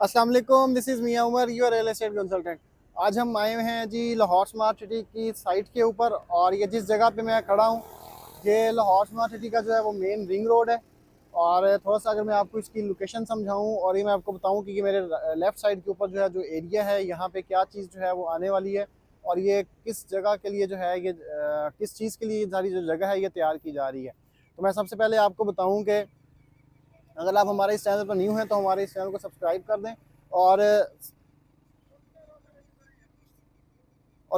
अस्सलाम वालेकुम, this is Mian Umar, your real estate consultant. आज हम आए हुए हैं जी लाहौर स्मार्ट सिटी की साइट के ऊपर। और ये जिस जगह पे मैं खड़ा हूँ, ये लाहौर स्मार्ट सिटी का जो है वो मेन रिंग रोड है। और थोड़ा सा अगर मैं आपको इसकी लोकेशन समझाऊँ और ये मैं आपको बताऊँ कि ये मेरे लेफ़्ट साइड के ऊपर जो है जो एरिया है, यहाँ पे क्या चीज़ जो है वो आने वाली है और ये किस जगह के लिए जो है ये किस चीज़ के लिए सारी जो जगह है ये तैयार की जा रही है। तो मैं सबसे पहले आपको बताऊँ कि अगर आप हमारे इस चैनल पर न्यू हैं तो हमारे इस चैनल को सब्सक्राइब कर दें और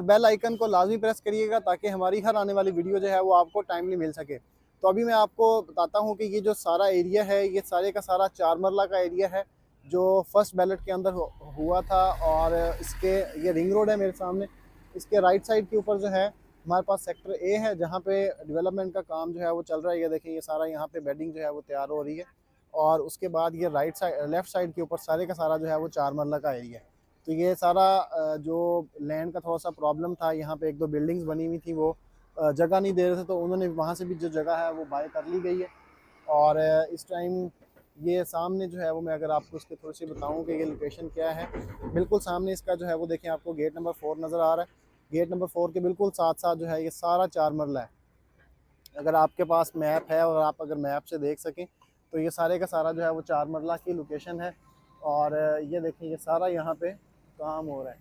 बेल आइकन को लाजमी प्रेस करिएगा ताकि हमारी हर आने वाली वीडियो जो है वो आपको टाइमली मिल सके। तो अभी मैं आपको बताता हूँ कि ये जो सारा एरिया है ये सारे का सारा 4 मरला का एरिया है जो फर्स्ट बैलेट के अंदर हुआ था। और इसके ये रिंग रोड है मेरे सामने। इसके राइट साइड के ऊपर जो है हमारे पास सेक्टर ए है जहाँ पे डेवलपमेंट का काम जो है वो चल रहा है। ये देखिए, ये सारा यहाँ पे बेडिंग जो है वो तैयार हो रही है। और उसके बाद ये राइट साइड लेफ्ट साइड के ऊपर सारे का सारा जो है वो 4 मरला का एरिया है। तो ये सारा जो लैंड का थोड़ा सा प्रॉब्लम था, यहाँ पे एक दो बिल्डिंग्स बनी हुई थी, वो जगह नहीं दे रहे थे, तो उन्होंने वहाँ से भी जो जगह है वो बाय कर ली गई है। और इस टाइम ये सामने जो है वो मैं अगर आपको उसके थोड़ी सी बताऊँ कि ये लोकेशन क्या है, बिल्कुल सामने इसका जो है वो देखें, आपको गेट नंबर 4 नज़र आ रहा है। गेट नंबर 4 के बिल्कुल साथ साथ जो है ये सारा 4 मरला है। अगर आपके पास मैप है और आप अगर मैप से देख सकें तो ये सारे का सारा जो है वो 4 मरला की लोकेशन है। और ये देखें, ये सारा यहाँ पे काम हो रहा है।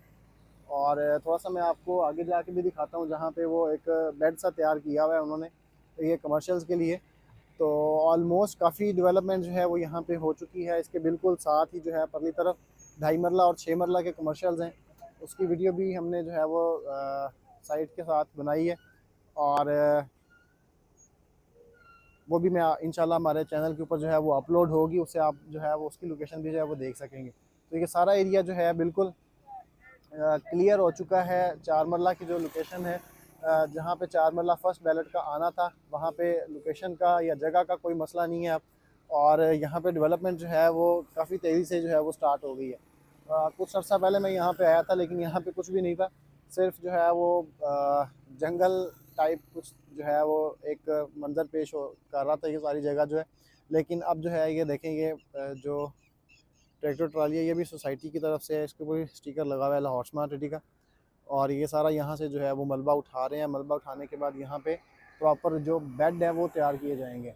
और थोड़ा सा मैं आपको आगे जाके भी दिखाता हूँ जहाँ पे वो एक बेड सा तैयार किया हुआ है उन्होंने, तो ये कमर्शियल्स के लिए। तो ऑलमोस्ट काफ़ी डेवलपमेंट जो है वो यहाँ पे हो चुकी है। इसके बिल्कुल साथ ही जो है परली तरफ 2.5 मरला और 6 मरला के कमर्शियल्स हैं। उसकी वीडियो भी हमने जो है वो साइट के साथ बनाई है। और वो भी मैं इंशाल्लाह हमारे चैनल के ऊपर जो है वो अपलोड होगी, उससे आप जो है वो उसकी लोकेशन भी जो है वो देख सकेंगे। तो ये सारा एरिया जो है बिल्कुल क्लियर हो चुका है। 4 मरला की जो लोकेशन है, जहाँ पे 4 मरला फर्स्ट बैलेट का आना था, वहाँ पे लोकेशन का या जगह का कोई मसला नहीं है अब। और यहाँ पे डेवलपमेंट जो है वो काफ़ी तेज़ी से जो है वो स्टार्ट हो गई है। कुछ अर्सा पहले मैं यहाँ पे आया था लेकिन यहाँ पे कुछ भी नहीं था, सिर्फ जो है वो जंगल टाइप कुछ जो है वो एक मंज़र पेश हो कर रहा था ये सारी जगह जो है। लेकिन अब जो है ये देखें, ये जो ट्रैक्टर ट्राली है ये भी सोसाइटी की तरफ से है, इसके ऊपर स्टिकर लगा हुआ है लाहौर स्मार्ट सिटी का। और ये सारा यहाँ से जो है वो मलबा उठा रहे हैं। मलबा उठाने के बाद यहाँ पे प्रॉपर जो बेड है वो तैयार किए जाएंगे।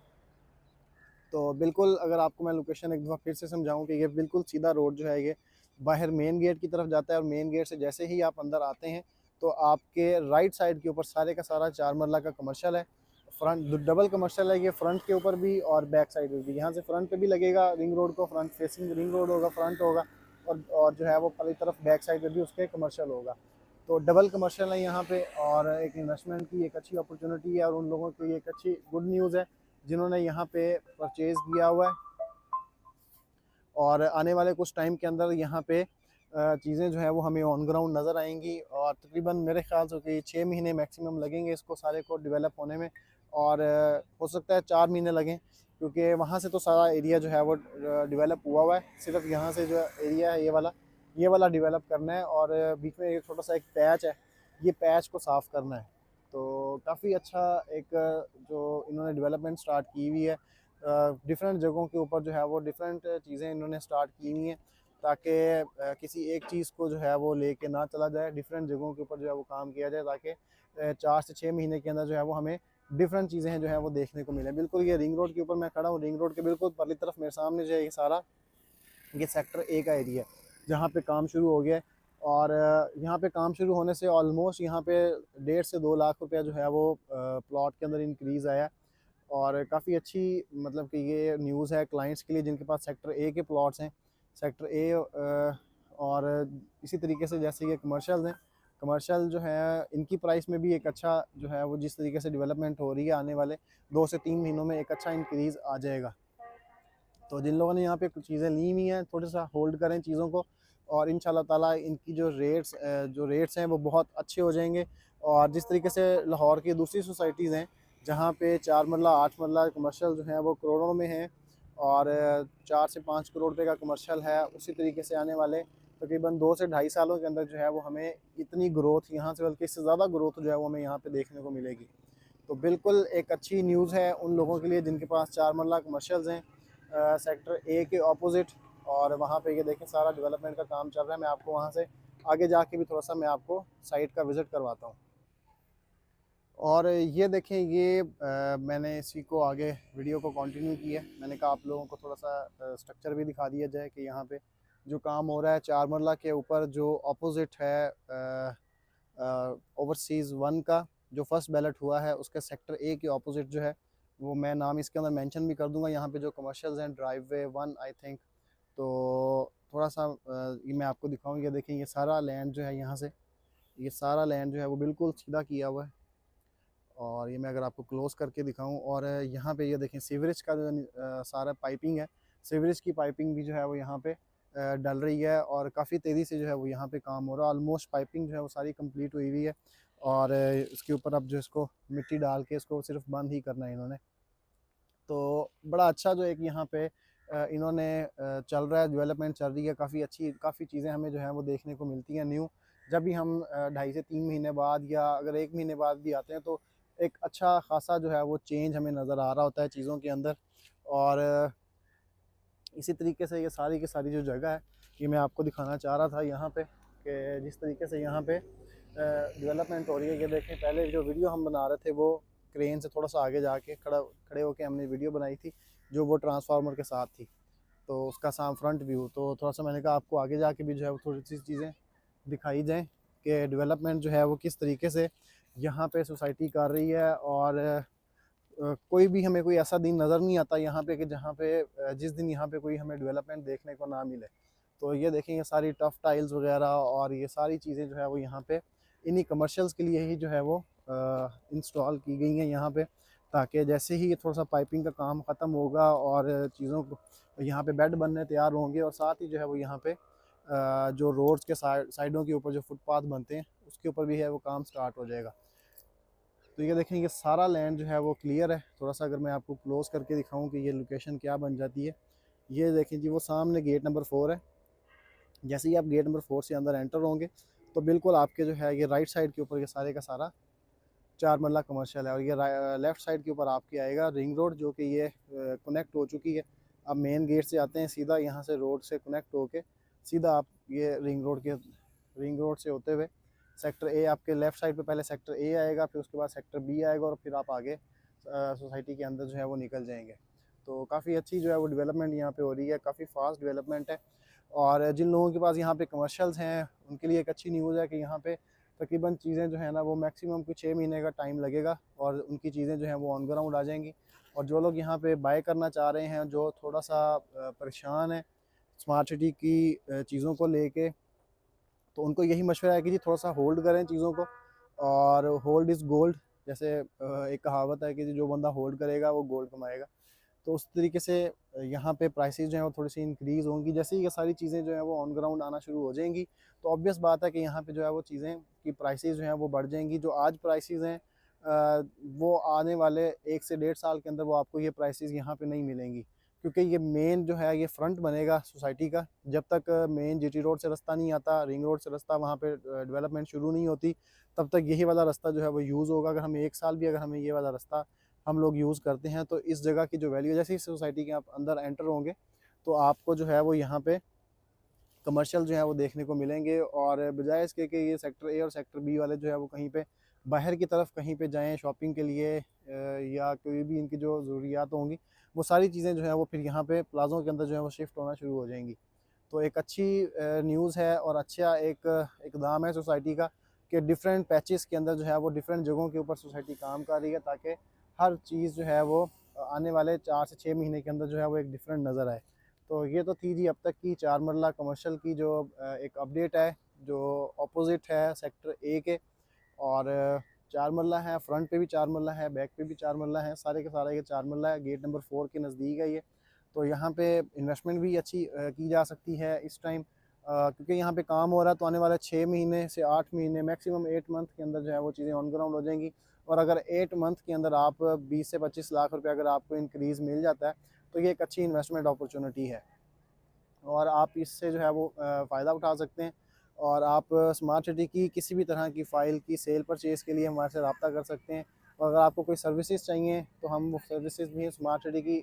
तो बिल्कुल अगर आपको मैं लोकेशन एक दफ़ा फिर से समझाऊं कि ये बिल्कुल सीधा रोड जो है ये बाहर मेन गेट की तरफ जाता है। और मेन गेट से जैसे ही आप अंदर आते हैं तो आपके राइट साइड के ऊपर सारे का सारा 4 मरला का कमर्शियल है। फ्रंट डबल कमर्शियल है ये, फ्रंट के ऊपर भी और बैक साइड में भी। यहाँ से फ्रंट पे भी लगेगा रिंग रोड को, फ्रंट फेसिंग रिंग रोड होगा, फ्रंट होगा। और जो है वो पहली तरफ बैक साइड पे भी उसके कमर्शियल होगा। तो डबल कमर्शियल है यहाँ पे। और एक इन्वेस्टमेंट की एक अच्छी अपॉर्चुनिटी है और उन लोगों के लिए एक अच्छी गुड न्यूज़ है जिन्होंने यहाँ पे परचेज़ किया हुआ है। और आने वाले कुछ टाइम के अंदर यहाँ पे चीज़ें जो है वो हमें ऑन ग्राउंड नज़र आएंगी। और तकरीबन मेरे ख्याल से कि 6 महीने मैक्सिमम लगेंगे इसको सारे को डेवलप होने में। और हो सकता है 4 महीने लगें, क्योंकि वहाँ से तो सारा एरिया जो है वो डेवलप हुआ है। सिर्फ यहाँ से जो एरिया है ये वाला डेवलप करना है। और बीच में एक छोटा सा एक पैच है, ये पैच को साफ़ करना है। तो काफ़ी अच्छा एक जो इन्होंने डेवलपमेंट स्टार्ट की हुई है, डिफरेंट जगहों के ऊपर जो है वो डिफरेंट चीज़ें इन्होंने स्टार्ट की हुई हैं ताकि किसी एक चीज़ को जो है वो लेके ना चला जाए। डिफरेंट जगहों के ऊपर जो है वो काम किया जाए ताकि 4 से 6 महीने के अंदर जो है वो हमें डिफरेंट चीज़ें हैं जो है वो देखने को मिले। बिल्कुल ये रिंग रोड के ऊपर मैं खड़ा हूँ। रिंग रोड के बिल्कुल परली तरफ मेरे सामने जो है ये सारा ये सेक्टर ए का एरिया है जहाँ पे काम शुरू हो गया है। और यहाँ पे काम शुरू होने से ऑलमोस्ट यहाँ पे 1.5 से 2 लाख रुपया जो है वो प्लॉट के अंदर इंक्रीज़ आया। और काफ़ी अच्छी मतलब कि ये न्यूज़ है क्लाइंट्स के लिए जिनके पास सेक्टर ए के प्लॉट्स हैं। सेक्टर ए और इसी तरीके से जैसे ये कमर्शियल्स हैं, कमर्शियल जो है इनकी प्राइस में भी एक अच्छा जो है वो जिस तरीके से डेवलपमेंट हो रही है, आने वाले 2 से 3 महीनों में एक अच्छा इंक्रीज़ आ जाएगा। तो जिन लोगों ने यहाँ पे कुछ चीज़ें ली हुई हैं थोड़ा सा होल्ड करें चीज़ों को। और इंशाल्लाह ताला इनकी जो रेट्स हैं वो बहुत अच्छे हो जाएंगे। और जिस तरीके से लाहौर की दूसरी सोसाइटीज़ हैं जहाँ पे 4 मरला 8 मरला कमर्शियल जो है वो करोड़ों में हैं और 4 से 5 करोड़ रुपये का कमर्शियल है, उसी तरीके से आने वाले तकरीबन 2 से ढाई सालों के अंदर जो है वो हमें इतनी ग्रोथ यहाँ से बल्कि इससे ज़्यादा ग्रोथ जो है वो हमें यहाँ पे देखने को मिलेगी। तो बिल्कुल एक अच्छी न्यूज़ है उन लोगों के लिए जिनके पास 4 मरला कमर्शियल्स हैं सेक्टर ए के ऑपोजिट। और वहाँ पे ये देखें सारा डेवलपमेंट का काम चल रहा है। मैं आपको वहाँ से आगे जाके भी थोड़ा सा मैं आपको साइट का विज़िट करवाता हूँ। और ये देखें ये मैंने इसी को आगे वीडियो को कंटिन्यू किया। मैंने कहा आप लोगों को थोड़ा सा स्ट्रक्चर भी दिखा दिया जाए कि यहाँ पे जो काम हो रहा है चारमरला के ऊपर जो अपोजिट है ओवरसीज़ 1 का जो फर्स्ट बैलेट हुआ है उसके सेक्टर ए के अपोजिट जो है वो मैं नाम इसके अंदर मेंशन भी कर दूंगा। यहाँ पे जो कमर्शियल्स हैं ड्राइववे 1 आई थिंक, तो थोड़ा सा ये मैं आपको दिखाऊँ। ये देखें ये सारा लैंड जो है यहाँ से ये सारा लैंड जो है वो बिल्कुल सीधा किया हुआ है। और ये मैं अगर आपको क्लोज करके दिखाऊं और यहाँ पे ये देखें सीवरेज का जो सारा पाइपिंग है, सीवरेज की पाइपिंग भी जो है वो यहाँ पे डल रही है और काफ़ी तेज़ी से जो है वो यहाँ पे काम हो रहा है। ऑलमोस्ट पाइपिंग जो है वो सारी कंप्लीट हुई हुई है और इसके ऊपर अब जो इसको मिट्टी डाल के इसको सिर्फ बंद ही करना है इन्होंने। तो बड़ा अच्छा जो एक यहाँ पे इन्होंने चल रहा है, डेवलपमेंट चल रही है, काफ़ी अच्छी काफ़ी चीज़ें हमें जो है वो देखने को मिलती हैं न्यू। जब भी हम 2.5 से 3 महीने बाद या अगर 1 महीने बाद भी आते हैं तो एक अच्छा खासा जो है वो चेंज हमें नज़र आ रहा होता है चीज़ों के अंदर। और इसी तरीके से ये सारी की सारी जो जगह है ये मैं आपको दिखाना चाह रहा था यहाँ पे कि जिस तरीके से यहाँ पे डेवलपमेंट हो रही है। ये देखें पहले जो वीडियो हम बना रहे थे वो क्रेन से थोड़ा सा आगे जाके खड़े होके हमने वीडियो बनाई थी जो वो ट्रांसफार्मर के साथ थी, तो उसका फ्रंट व्यू। तो थोड़ा सा मैंने कहा आपको आगे जाके भी जो है वो थोड़ी सी चीज़ें दिखाई जाएँ कि डेवलपमेंट जो है वो किस तरीके से यहाँ पे सोसाइटी कर रही है। और कोई भी हमें कोई ऐसा दिन नज़र नहीं आता यहाँ पे कि जहाँ पे जिस दिन यहाँ पे कोई हमें डेवलपमेंट देखने को ना मिले। तो ये देखें ये सारी टफ टाइल्स वगैरह और ये सारी चीज़ें जो है वो यहाँ पे इन्हीं कमर्शियल्स के लिए ही जो है वो इंस्टॉल की गई हैं यहाँ पे, ताकि जैसे ही ये थोड़ा सा पाइपिंग का काम ख़त्म होगा और चीज़ों को यहाँ पे बेड बनने तैयार होंगे और साथ ही जो है वो यहाँ पे जो रोड्स के साइडों के ऊपर जो फुटपाथ बनते हैं उसके ऊपर भी है वो काम स्टार्ट हो जाएगा। तो ये देखें ये सारा लैंड जो है वो क्लियर है। थोड़ा सा अगर मैं आपको क्लोज़ करके दिखाऊं कि ये लोकेशन क्या बन जाती है, ये देखें जी वो सामने गेट नंबर 4 है। जैसे ही आप गेट नंबर 4 से अंदर एंटर होंगे तो बिल्कुल आपके जो है ये राइट साइड के ऊपर ये सारे का सारा चारमरला कमर्शियल है और ये लेफ़्ट साइड के ऊपर आपके आएगा रिंग रोड जो कि ये कनेक्ट हो चुकी है। आप मेन गेट से आते हैं सीधा यहाँ से रोड से कनेक्ट होके सीधा आप ये रिंग रोड से होते हुए सेक्टर ए आपके लेफ़्ट साइड पे पहले सेक्टर ए आएगा, फिर उसके बाद सेक्टर बी आएगा और फिर आप आगे सोसाइटी के अंदर जो है वो निकल जाएंगे। तो काफ़ी अच्छी जो है वो डेवलपमेंट यहाँ पे हो रही है, काफ़ी फास्ट डेवलपमेंट है। और जिन लोगों के पास यहाँ पे कमर्शियल्स हैं उनके लिए एक अच्छी न्यूज़ है कि यहाँ पे तकरीबन चीज़ें जो है ना वो मैक्सिमम कुछ 6 महीने का टाइम लगेगा और उनकी चीज़ें जो हैं वो ऑन ग्राउंड आ जाएंगी। और जो लोग यहाँ पे बाय करना चाह रहे हैं, जो थोड़ा सा परेशान है स्मार्ट सिटी की चीज़ों को लेके, तो उनको यही मशवरा है कि जी थोड़ा सा होल्ड करें चीज़ों को और होल्ड इज़ गोल्ड। जैसे एक कहावत है कि जो बंदा होल्ड करेगा वो गोल्ड कमाएगा। तो उस तरीके से यहाँ पे प्राइसेस जो हैं वो थोड़ी सी इंक्रीज़ होंगी। जैसे ही ये सारी चीज़ें जो हैं वो ऑन ग्राउंड आना शुरू हो जाएंगी तो ऑब्वियस बात है कि यहाँ पे जो है वो चीज़ें की प्राइसेस जो हैं वो बढ़ जाएंगी। जो आज प्राइसेस हैं वो आने वाले 1 से 1.5 साल के अंदर वो आपको ये प्राइसेस यहाँ पे नहीं मिलेंगी, क्योंकि ये मेन जो है ये फ्रंट बनेगा सोसाइटी का। जब तक मेन जीटी रोड से रास्ता नहीं आता, रिंग रोड से रास्ता वहाँ पे डेवलपमेंट शुरू नहीं होती, तब तक यही वाला रास्ता जो है वो यूज़ होगा। अगर हमें 1 साल भी अगर हमें ये वाला रास्ता हम लोग यूज़ करते हैं तो इस जगह की जो वैल्यू जैसे ही सोसाइटी के आप अंदर एंटर होंगे तो आपको जो है वो यहाँ पे कमर्शियल जो है वो देखने को मिलेंगे। और बजाय इसके कि ये सेक्टर ए और सेक्टर बी वाले जो है वो कहीं पे बाहर की तरफ कहीं पे जाएं शॉपिंग के लिए या कोई भी इनकी जो ज़रूरियात होंगी वो सारी चीज़ें जो है वो फिर यहाँ पे प्लाज़ों के अंदर जो है वो शिफ्ट होना शुरू हो जाएंगी। तो एक अच्छी न्यूज़ है और अच्छा एक इकदाम है सोसाइटी का कि डिफरेंट पैचेस के अंदर जो है वो डिफरेंट जगहों के ऊपर सोसाइटी काम कर रही है, ताकि हर चीज़ जो है वो आने वाले 4 से 6 महीने के अंदर जो है वो एक डिफरेंट नज़र आए। तो ये तो थी जी अब तक की चारमरला कमर्शियल की जो एक अपडेट है जो अपोजिट है सेक्टर ए के। और चार मरला है, फ्रंट पे भी चार मरला है, बैक पे भी चार मरला है, सारे के सारे ये चार मरला है। गेट नंबर 4 के नज़दीक है ये। तो यहाँ पे इन्वेस्टमेंट भी अच्छी की जा सकती है इस टाइम, क्योंकि यहाँ पे काम हो रहा है। तो आने वाले 6 महीने से 8 महीने मैक्सिमम 8 मंथ के अंदर जो है वो चीज़ें ऑन ग्राउंड हो जाएंगी। और अगर 8 मंथ के अंदर आप 20 से 25 लाख रुपये अगर आपको इंक्रीज़ मिल जाता है तो ये एक अच्छी इन्वेस्टमेंट अपॉर्चुनिटी है और आप इससे जो है वो फ़ायदा उठा सकते हैं। और आप स्मार्ट सिटी की किसी भी तरह की फ़ाइल की सेल परचेज़ के लिए हमारे से रब्ता कर सकते हैं। और अगर आपको कोई सर्विसेज चाहिए तो हम वो सर्विसेज भी स्मार्ट सिटी की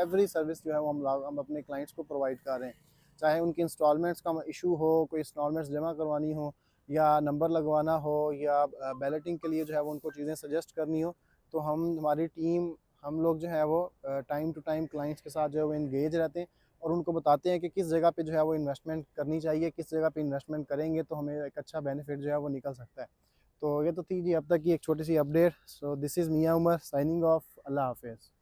एवरी सर्विस जो है वो हम अपने क्लाइंट्स को प्रोवाइड कर रहे हैं। चाहे उनकी इंस्टॉलमेंट्स का इशू हो, कोई इंस्टॉलमेंट्स जमा करवानी हो, या नंबर लगवाना हो, या बैलेटिंग के लिए जो है वो उनको चीज़ें सजेस्ट करनी हो, तो हमारी टीम हम लोग जो है वो टाइम टू टाइम क्लाइंट्स के साथ जो है वो इंगेज रहते हैं और उनको बताते हैं कि किस जगह पे जो है वो इन्वेस्टमेंट करनी चाहिए, किस जगह पे इन्वेस्टमेंट करेंगे तो हमें एक अच्छा बेनिफिट जो है वो निकल सकता है। तो ये तो थी जी अब तक की एक छोटी सी update. So this is Mian Umar signing off. अल्लाह हाफिज़।